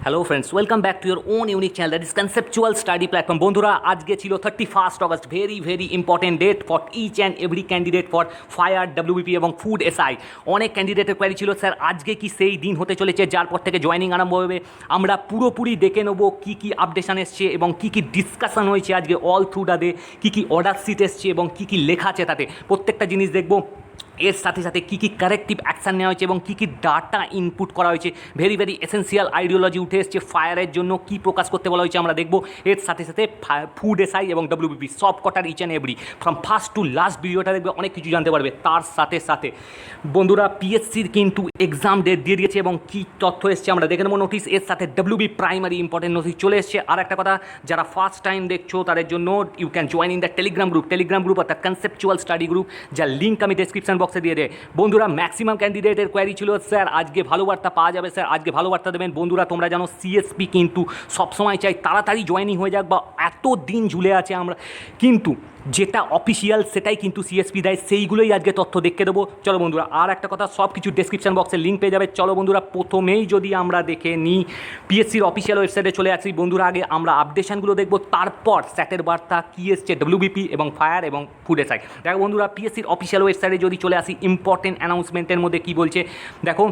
Hello friends, welcome back to your own unique channel that is conceptual study platform. বন্ধুরা, আজকে ছিল 31 August, very very important date for each and every candidate for fire, WBP এবং food SI. অনেক ক্যান্ডিডেটের query ছিল, sir আজকে কি সেই দিন হতে চলেছে যার পর থেকে জয়েনিং আরম্ভ হবে? আমরা পুরোপুরি দেখে নেবো কী কী আপডেশন এসছে এবং কী কী ডিসকাশন হয়েছে আজকে অল থ্রু দা ডে, কী কী অর্ডার শিট এসছে এবং কী কী লেখা আছে তাতে প্রত্যেকটা জিনিস দেখবো। এর সাথে সাথে কী কী কারেক্টিভ অ্যাকশান নেওয়া হয়েছে এবং কী কী ডাটা ইনপুট করা হয়েছে। ভেরি ভেরি এসেন্সিয়াল আইডিওলজি উঠে এসছে, ফায়ারের জন্য কী প্রকাশ করতে বলা হয়েছে আমরা দেখবো। এর সাথে সাথে ফুড এসআই এবং ডব্লিউবিপি সব কটার each and every from first to last ভিডিওটা দেখবে, অনেক কিছু জানতে পারবে। তার সাথে সাথে বন্ধুরা, পিএসসির কিন্তু এক্সাম ডেট দিয়ে দিয়েছে এবং কী তথ্য এসছে আমরা দেখে নেবো নোটিস। এর সাথে ডব্লিউবি প্রাইমারি ইম্পর্টেন্ট নোটিস চলে এসছে। আর একটা কথা, যারা ফার্স্ট টাইম দেখছো তাদের জন্য you can join in the Telegram group অর্থাৎ কনসেপচুয়াল স্টাডি গ্রুপ, যার লিঙ্ক আমি ডেসক্রিপশন বক্সে দিয়ে দেয়। বন্ধুরা, ম্যাক্সিমাম ক্যান্ডিডেটের কোয়ারি ছিল, স্যার আজকে ভালো বার্তা পাওয়া যাবে, স্যার আজকে ভালো বার্তা দেবেন। বন্ধুরা, তোমরা জানো সিএসপি কিন্তু সবসময় চাই তাড়াতাড়ি জয়েনিং হয়ে যাক, বা এত দিন ঝুলে আছে আমরা, কিন্তু যেটা অফিসিয়াল সেটাই কিন্তু সিএসপি দেয়, সেইগুলোই আজকে তথ্য দেখে দেবো। চলো বন্ধুরা, আর একটা কথা, সব কিছু ডেসক্রিপশন বক্সে লিঙ্ক পেয়ে যাবে। চলো বন্ধুরা, প্রথমেই যদি আমরা দেখে নিই পিএসসির অফিসিয়াল ওয়েবসাইটে চলে আসি। বন্ধুরা, আগে আমরা আপডেশনগুলো দেখবো, তারপর স্যাটের বার্তা কী এসছে ডব্লিউবিপি এবং ফায়ার এবং ফুড এসআই। দেখো বন্ধুরা, পিএসসির অফিসিয়াল ওয়েবসাইটে যদি চলে আসি, ইম্পর্টেন্ট অ্যানাউন্সমেন্টের মধ্যে কী বলছে দেখো।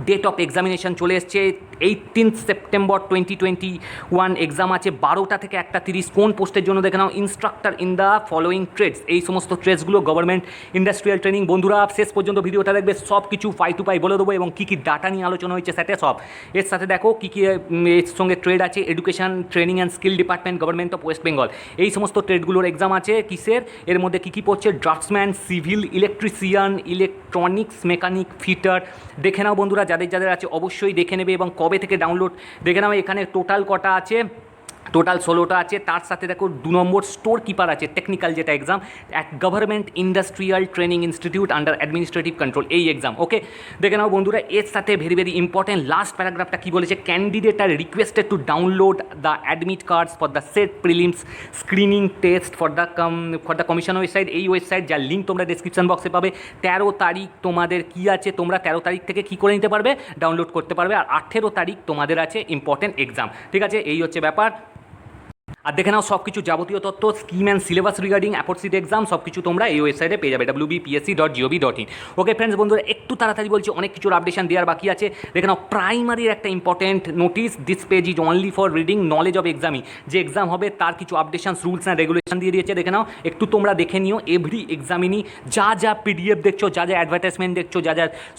ডেট অফ এক্সামিনেশন চলে এসছে 18 সেপ্টেম্বর 2021। এক্সাম আছে 12টা থেকে 1:30। কোন পোস্টের জন্য দেখে নাও, instructor in the following trades. এই সমস্ত ট্রেডসগুলো গভর্নমেন্ট ইন্ডাস্ট্রিয়াল ট্রেনিং। বন্ধুরা, শেষ পর্যন্ত ভিডিওটা দেখবে, সব কিছু পাই টু পাই বলে দেবো এবং কী কী ডাটা নিয়ে আলোচনা হয়েছে সেটা সব। এর সাথে দেখো কী কী এর সঙ্গে ট্রেড আছে, education training and skill department, government of West Bengal. এই সমস্ত ট্রেডগুলোর এক্সাম আছে কিসের, এর মধ্যে কী কী পড়ছে, draftsman, civil, electrician, electronics mechanic, fitter. দেখে নাও বন্ধুরা, যাদের আছে অবশ্যই দেখে নেবে এবং কবে থেকে ডাউনলোড দেখে নাও। এখানে টোটাল কটা আছে, টোটাল 16টা আছে। তার সাথে দেখো 2 নম্বর স্টোর কিপার আছে, টেকনিক্যাল যেটা exam, at government industrial training institute under administrative control, এই এক্সাম। ওকে, দেখে নাও বন্ধুরা। এর সাথে ভেরি ভেরি ইম্পর্টেন্ট লাস্ট প্যারাগ্রাফটা কী বলেছে, candidate are requested to download the admit cards for the set prelims screening test for the commission website. এই website, যার link তোমরা ডিসক্রিপশন বক্সে পাবে। 13 তারিখ তোমাদের কী আছে, তোমরা 13 তারিখ থেকে কী করে নিতে পারবে, ডাউনলোড করতে পারবে। আর 18 তারিখ তোমাদের আছে ইম্পর্টেন্ট এক্সাম। ঠিক আছে, এই হচ্ছে ব্যাপার। আর দেখে নাও সব কিছু যাবতীয় তথ্য, scheme and syllabus regarding aforesaid exam, সব কিছু তোমরা এই ওয়েবসাইটে পেয়ে যাবে, wbpsc.gov.in। ওকে ফ্রেন্ডস, বন্ধুরা একটু তাড়াতাড়ি বলছি, অনেক কিছুর আপডেশন দেওয়ার বাকি আছে। দেখে নাও প্রাইমারির একটা important notice, this page is only for reading knowledge of এক্সামই। যে এক্সাম হবে তার কিছু আপডেশন, রুলস অ্যান্ড রেগুলেশন দিয়ে দিয়েছে। দেখে নাও, একটু তোমরা দেখে নিও। এভরি এক্সামিনি যা পিডিএফ দেখছো, যা অ্যাডভার্টাইজমেন্ট দেখছো, যা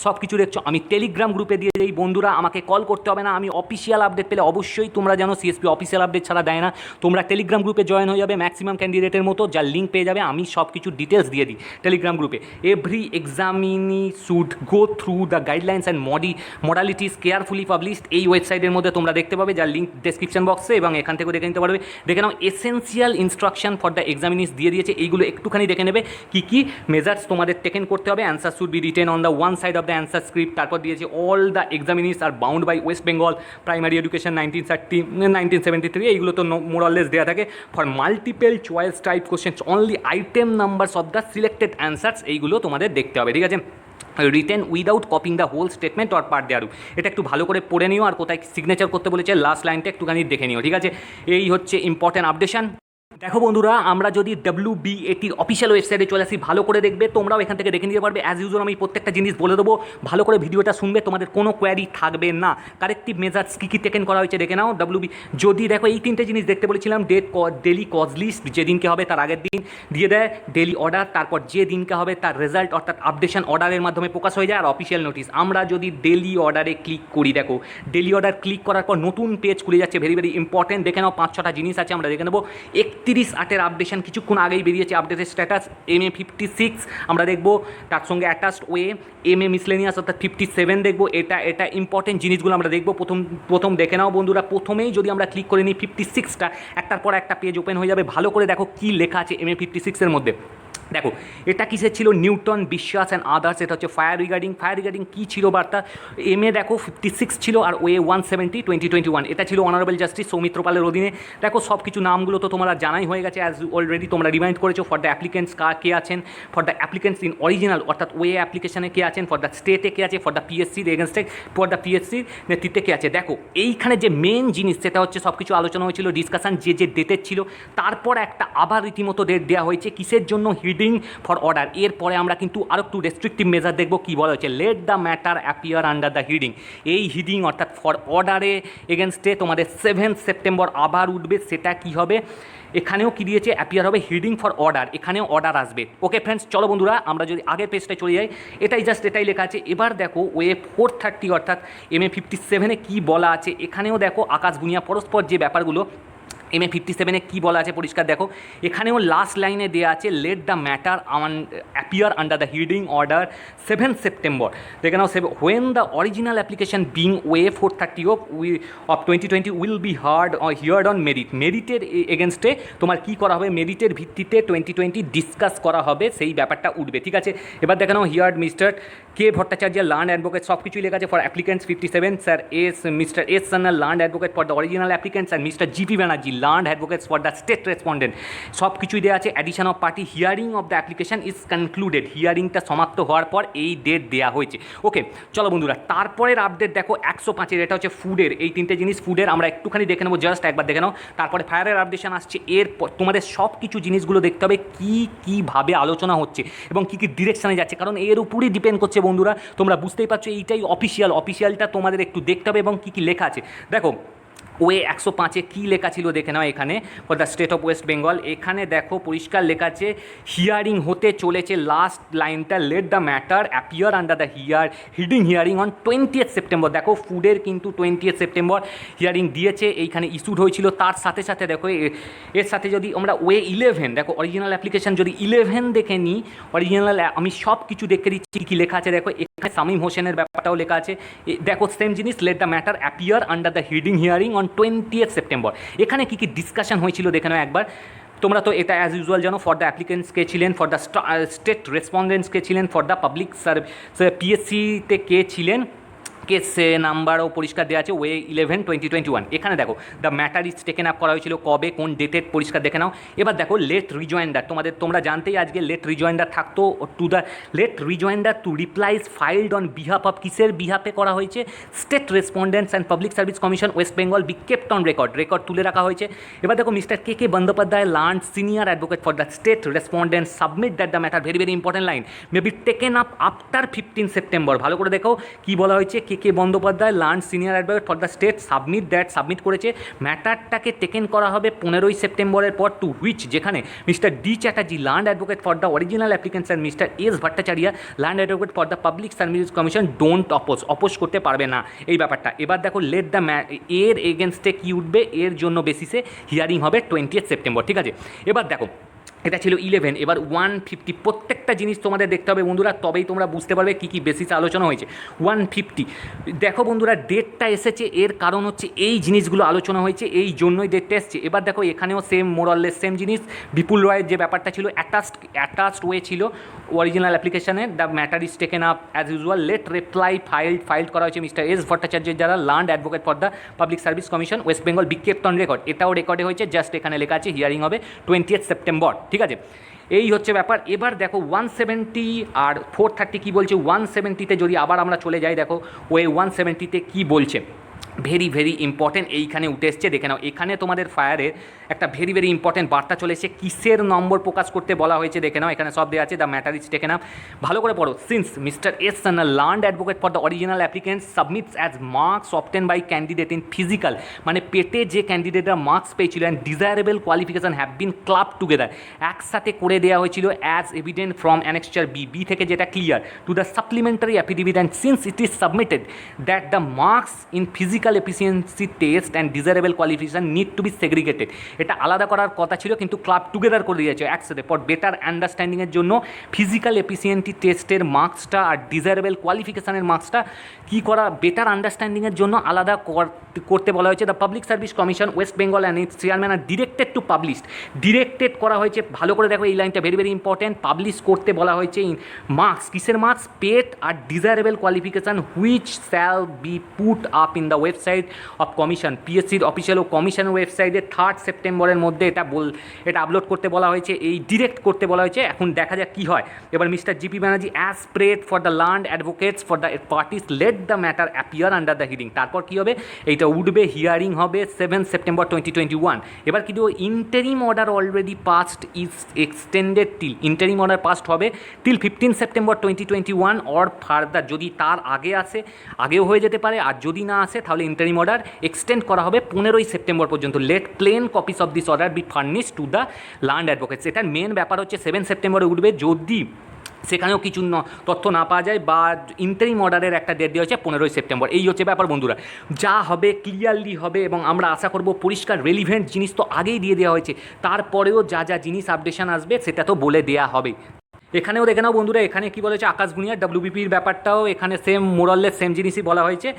সব কিছু দেখছো, আমি টেলিগ্রাম গ্রুপে দিয়ে দিই। বন্ধুরা, আমাকে কল করতে হবে না, আমি অফিসিয়াল আপডেট পেলে অবশ্যই, তোমরা জানো সিএসপি অফিসিয়াল আপডেট ছাড়া দেয় না। তোমরা টেলিগ্রাম গ্রুপে জয়েন হয়ে যাবে ম্যাক্সিমাম ক্যান্ডিডেটের মতো, যার লিঙ্ক পেয়ে যাবে। আমি সব কিছু ডিটেলস দিয়ে দিই টেলিগ্রাম গ্রুপে। Every examinee should go through the guidelines and modalities carefully published, এই ওয়েবসাইটের মধ্যে তোমরা দেখতে পাবে, যার লিঙ্ক ডেসক্রিপশন বক্সে, এবং এখান থেকে দেখে নিতে পারবে। দেখে নাও essential instruction for the examinees দিয়ে দিয়েছে, এইগুলো একটুখানি দেখে নেবে কী মেজার্স তোমাদের টেকেন করতে হবে। Answer should be written on the one side of the answer script. তারপর দিয়েছে all the examinees are bound by West Bengal primary education 1973। এইগুলো তো মোরাললেস দেওয়া থাকে। For multiple choice type questions only item numbers of the selected answers, এইগুলো তোমাদের দেখতে হবে। ঠিক আছে, written without copying the whole statement or part there. এটা একটু ভালো করে পড়ে নিও, আর কোথায় সিগনেচার করতে বলেছে লাস্ট লাইনটা একটুখানি দেখে নিও। ঠিক আছে, এই হচ্ছে ইম্পর্টেন্ট আপডেশন। দেখো বন্ধুরা, আমরা যদি WBATর অফিসিয়াল ওয়েবসাইটে চলে আসি, ভালো করে দেখবে, তোমরাও এখান থেকে দেখে নিতে পারবে। অ্যাজ ইউজুয়াল আমি প্রত্যেকটা জিনিস বলে দেবো, ভালো করে ভিডিওটা শুনবে, তোমাদের কোনো কোয়ারি থাকবে না। কারেক্টিভ মেজার্স কী টেকেন করা হয়েছে দেখে নাও। যদি দেখো এই 3টে জিনিস দেখতে বলেছিলাম, ডেলি কজ লিস্ট যেদিনকে হবে তার আগের দিন দিয়ে দেয়, ডেলি অর্ডার, তারপর যে দিনকে হবে তার রেজাল্ট অর্থাৎ আপডেশন অর্ডারের মাধ্যমে প্রকাশ হয়ে যায়, আর অফিসিয়াল নোটিস। আমরা যদি ডেলি অর্ডারে ক্লিক করি, দেখো ডেলি অর্ডার ক্লিক করার পর নতুন পেজ খুলে যাচ্ছে, ভেরি ভেরি ইম্পর্টেন্ট। দেখে নাও 5-6টা জিনিস আছে, আমরা দেখে নেবো। 31/8 আপডেশন কিছুক্ষণ আগেই বেরিয়েছে, আপডেটের স্ট্যাটাস MA 56 আমরা দেখবো, তার সঙ্গে অ্যাটাচড ওয়ে MA মিসলেনিয়াস অর্থাৎ 57 দেখবো। এটা ইম্পর্টেন্ট জিনিসগুলো আমরা দেখবো। প্রথম দেখে নাও বন্ধুরা, প্রথমেই যদি আমরা ক্লিক করে নিই 56টা, একটার পর একটা পেজ ওপেন হয়ে যাবে। ভালো করে দেখো কী লেখা আছে MA 56-এর মধ্যে। দেখো এটা কিসের ছিল, নিউটন, বিশ্বাস অ্যান্ড আদার্স, এটা হচ্ছে ফায়ার রিগার্ডিং কী ছিল বার্তা, এম এ দেখো 56 ছিল আর ওয়ে 170 2021, এটা ছিল অনারেবল জাস্টিস সৌমিত্র পালের অধীনে। দেখো সব কিছু নামগুলো তো তোমরা জানাই হয়ে গেছে, অ্যাজ অলরেডি তোমরা রিমাইন্ড করেছো। ফর দ্য অ্যাপ্লিকেন্টস কে আছেন, for the applicants in original অর্থাৎ ওয়ে অ্যাপ্লিকেশনে কে আছেন, ফর দ্য স্টেটে কে আছে, ফর দ্য পিএসসির এগেনস্টে, ফর দ্য পিএসসির নেতৃত্বে কে আছে। দেখো এইখানে যে মেন জিনিস সেটা হচ্ছে সব কিছু আলোচনা হয়েছিল, ডিসকাশন যে ডেটের ছিল, তারপর একটা আবার রীতিমতো ডেট দেওয়া হয়েছে কিসের জন্য, হিডিং ফর অর্ডার। এরপরে আমরা কিন্তু আরও একটু রেস্ট্রিকটিভ মেজার দেখবো, কী বলা হচ্ছে, late the matter appear under the hiding. এই হিডিং অর্থাৎ ফর অর্ডারে এগেনস্টে তোমাদের 7 সেপ্টেম্বর আবার উঠবে, সেটা কি হবে, এখানেও কি দিয়েছে, অ্যাপিয়ার হবে হিডিং ফর অর্ডার, এখানেও অর্ডার আসবে। ওকে ফ্রেন্ডস, চলো বন্ধুরা আমরা যদি আগের পেজটায় চলে যাই, এটাই লেখা আছে। এবার দেখো ওয়ে 430 অর্থাৎ MA 57-এ কী বলা আছে, এখানেও দেখো আকাশ বুনিয়া পরস্পর যে ব্যাপারগুলো MA 57-এ কী বলা আছে পরিষ্কার দেখো, এখানেও লাস্ট লাইনে দেওয়া আছে let the matter appear under the heading order 7 September. দেখে নাও, when the original application being way 430 of 2020 will be heard on মেরিটের এগেনস্টে তোমার কী করা হবে, মেরিটের ভিত্তিতে 2020 ডিসকাস করা হবে, সেই ব্যাপারটা উঠবে। ঠিক আছে, এবার দেখে নাও, heard mister K Bhattacharya learned advocate, সব কিছুই লেখা আছে। For applicants 57 sir mister S Sanyal learned advocate for the original applicants and mister GP Banerjee learned advocates for the state respondent, সব কিছুই দেওয়া আছে। Addition of party, hearing of the application is concluded, হিয়ারিংটা সমাপ্ত হওয়ার পর এই ডেট দেওয়া হয়েছে। ওকে চলো বন্ধুরা, তারপরের আপডেট দেখো 105-এর, এটা হচ্ছে ফুডের, এই তিনটে জিনিস ফুডের আমরা একটুখানি দেখে নেবো, জাস্ট একবার দেখে নাও। তারপরে ফায়ারের আপডেশন আসছে, এরপর তোমাদের সব কিছু জিনিসগুলো দেখতে হবে কীভাবে আলোচনা হচ্ছে এবং কী ডিরেকশানে যাচ্ছে, কারণ এর উপরই ডিপেন্ড করছে বন্ধুরা। তোমরা বুঝতেই পারছো এইটাই অফিসিয়ালটা তোমাদের একটু দেখতে হবে এবং কী লেখা আছে। দেখো ওয়ে 105-এ কী লেখা ছিল দেখে নাও, এখানে for the state of West Bengal, এখানে দেখো পরিষ্কার লেখা আছে হিয়ারিং হতে চলেছে, লাস্ট লাইনটা late the matter appear under the hearing on 20 September. দেখো ফুডের কিন্তু 20 সেপ্টেম্বর হিয়ারিং দিয়েছে, এইখানে ইস্যুড হয়েছিল। তার সাথে সাথে দেখো এর সাথে যদি আমরা ওয়ে 11, দেখো অরিজিনাল অ্যাপ্লিকেশন যদি 11 দেখে নিই, অরিজিনাল আমি সব কিছু দেখে দিচ্ছি কী লেখা আছে। দেখো এখানে শামীম হোসেনের ব্যাপারটাও লেখা আছে, দেখো সেম জিনিস, late the matter appear under the hearing on 20 September. এখানে কী ডিসকাশন হয়েছিল দেখে নাও একবার। তোমরা তো এটা অ্যাজ ইউজুয়াল জানো, ফর দ্য অ্যাপ্লিকেন্টসকে ছিলেন, ফর দ্য স্টেট রেসপন্ডেন্টসকে ছিলেন, ফর দ্য পাবলিক পিএসসিতে কে ছিলেন, কেস নাম্বারও পরিষ্কার দেওয়া আছে, ওয়ে 11 2021। এখানে দেখো the matter is taken up করা হয়েছিল কবে, কোন ডেটের পরিষ্কার দেখে নাও। এবার দেখো লেট রিজয়েন্ডার, তোমরা জানতেই আজকে লেট রিজয়েন্ডার থাকতো, to the late rejoinder to replies filed on behalf of, কিসের বিহাফে করা হয়েছে, state respondents and public service commission West Bengal be kept on record তুলে রাখা হয়েছে। এবার দেখো Mister K Bandyopadhyay learned senior advocate for the state respondent submit that the matter, very important line, may be taken up after 15 September. ভালো করে দেখো কী বলা হয়েছে, K Bandyopadhyay learned senior advocate for the state submit করেছে, ম্যাটারটাকে টেকেন করা হবে 15 সেপ্টেম্বরের পর, টু হুইচ, যেখানে mister D Chatterjee land advocate for the original applicants and mister S Bhattacharya land advocate for the public service commission don't oppose করতে পারবে না এই ব্যাপারটা। এবার দেখো লেট দ্য এর এগেনস্টে কী উঠবে, এর জন্য বেসিসে হিয়ারিং হবে 20 সেপ্টেম্বর। ঠিক আছে, এবার দেখো এটা ছিল 11, এবার 150, প্রত্যেকটা জিনিস তোমাদের দেখতে হবে বন্ধুরা, তবেই তোমরা বুঝতে পারবে কী বেসিসে আলোচনা হয়েছে। 150 দেখো বন্ধুরা, ডেটটা এসেছে, এর কারণ হচ্ছে এই জিনিসগুলো আলোচনা হয়েছে, এই জন্যই ডেটটা এসছে। এবার দেখো এখানেও সেম মোরাললেস সেম জিনিস, বিপুল রয়ের যে ব্যাপারটা ছিল, অ্যাটাচড ওয়ে ছিল অরিজিনাল অ্যাপ্লিকেশানে, the matter is taken up as usual, late reply filed করা হয়েছে মিস্টার এস ভট্টাচার্যের যারা learned advocate for the public service commission West Bengal be kept on record, এটাও রেকর্ডে হয়েছে, জাস্ট এখানে লেখা আছে হিয়ারিং হবে 20 সেপ্টেম্বর। ঠিক আছে, এই হচ্ছে ব্যাপার। এবার দেখো 170 আর 430 কী বলছে, 170-তে যদি আবার আমরা চলে যাই, দেখো ওই 170-তে কী বলছে, ভেরি ইম্পর্টেন্ট, এইখানে উঠে এসছে দেখে নাও। এখানে তোমাদের ফায়ারের একটা ভেরি ইম্পর্টেন্ট বার্তা চলে এসেছে, কিসের নম্বর প্রকাশ করতে বলা হয়েছে দেখে নাও, এখানে সব দেওয়া আছে, the matter is taken up, ভালো করে পড়ো। Since Mister S Sanyal learned advocate for the original applicants submits as marks obtain by candidate in physical, মানে পেটে যে ক্যান্ডিডেটরা মার্কস পেয়েছিল and desirable qualification have been club together, একসাথে করে দেওয়া হয়েছিল as evident from annexure B থেকে যেটা clear, to the supplementary affidavit, and since it is submitted that the marks in physical physical efficiency test and desirable qualification need to be segregated. এটা আলাদা করার কথা ছিল কিন্তু ক্লাব টুগেদার করে দিয়েছে একসাথে ফর বেটার আন্ডারস্ট্যান্ডিংয়ের জন্য ফিজিক্যাল এফিসিয়েন্সি টেস্টের মার্কসটা আর ডিজারেবল কোয়ালিফিকেশানের মার্কসটা কী করা বেটার আন্ডারস্ট্যান্ডিংয়ের জন্য আলাদা করতে বলা হয়েছে। The public service commission West Bengal and it's chairman are directed to publish, directed করা হয়েছে, ভালো করে দেখো এই লাইনটা ভেরি ভেরি ইম্পর্টেন্ট, পাবলিশ করতে বলা হয়েছে মার্কস, কিসের marks, paid are desirable qualification which shall be put up in the website of commission, পিএসসির অফিসিয়াল ও কমিশনের ওয়েবসাইটে 3 সেপ্টেম্বরের মধ্যে এটা আপলোড করতে বলা হয়েছে, এই ডিরেক্ট করতে বলা হয়েছে। এখন দেখা যাক কী হয়। এবার mister GP Banerjee as prayed for the learned advocates for the parties late the matter appear under the hearing. তারপর কী হবে, এইটা উঠবে, হিয়ারিং হবে 7 সেপ্টেম্বর 2021। এবার কিন্তু interim order already past is extended till, interim order past হবে টিল 15 সেপ্টেম্বর 2021 অর ফার্দার, যদি তার আগে আসে আগেও হয়ে যেতে পারে, আর যদি না আসে তাহলে ইন্টারিম অর্ডার এক্সটেন্ড করা হবে 15 সেপ্টেম্বর পর্যন্ত। Let plain copies of this order be furnish to the learned advocates. এটার মেন ব্যাপার হচ্ছে 7 সেপ্টেম্বরে উঠবে, যদি সেখানেও কিছু তথ্য না পাওয়া যায় বা ইন্টারিম অর্ডারের একটা ডেট দেওয়া হচ্ছে 15 সেপ্টেম্বর। এই হচ্ছে ব্যাপার বন্ধুরা, যা হবে ক্লিয়ারলি হবে এবং আমরা আশা করব পরিষ্কার রেলিভেন্ট জিনিস তো আগেই দিয়ে দেওয়া হয়েছে, তারপরেও যা যা জিনিস আপডেশন আসবে সেটা তো বলে দেওয়া হবে। এখানেও দেখে নাও বন্ধুরা, এখানে কী বলেছে আকাশ ভুঁইয়া ডাব্লিউবিপির ব্যাপারটাও এখানে সেম মোরাললেস সেম জিনিসই বলা হয়েছে।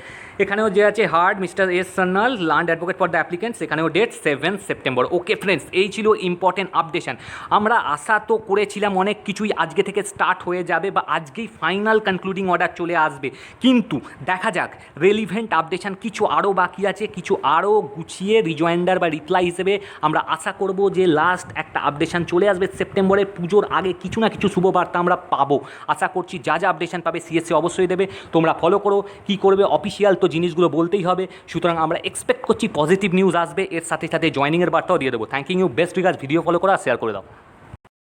এখানেও যে আছে hard mister S Sanyal learned advocate for the applicants, এখানেও ডেট 7 সেপ্টেম্বর। ওকে ফ্রেন্ডস, এই ছিল ইম্পর্টেন্ট আপডেশন। আমরা আশা তো করেছিলাম অনেক কিছুই আজকে থেকে স্টার্ট হয়ে যাবে বা আজকেই ফাইনাল কনক্লুডিং অর্ডার চলে আসবে, কিন্তু দেখা যাক রেলিভেন্ট আপডেশন কিছু আরও বাকি আছে, কিছু আরও গুছিয়ে রিজয়েন্ডার বা রিপ্লাই হিসেবে আমরা আশা করব যে লাস্ট একটা আপডেশন চলে আসবে সেপ্টেম্বরের পুজোর আগে, কিছু না কিছু শুভবার্তা আমরা পাবো আশা করছি। যা যা আপডেশন পাবে সিএসসি অবশ্যই দেবে, তোমরা ফলো করো। কী করবে, অফিসিয়াল তো জিনিসগুলো বলতেই হবে, সুতরাং আমরা এক্সপেক্ট করছি পজিটিভ নিউজ আসবে, এর সাথে সাথে জয়েনিংয়ের বার্তাও দিয়ে দেবো। Thank you, best regards, video follow করো আর শেয়ার করে দাও।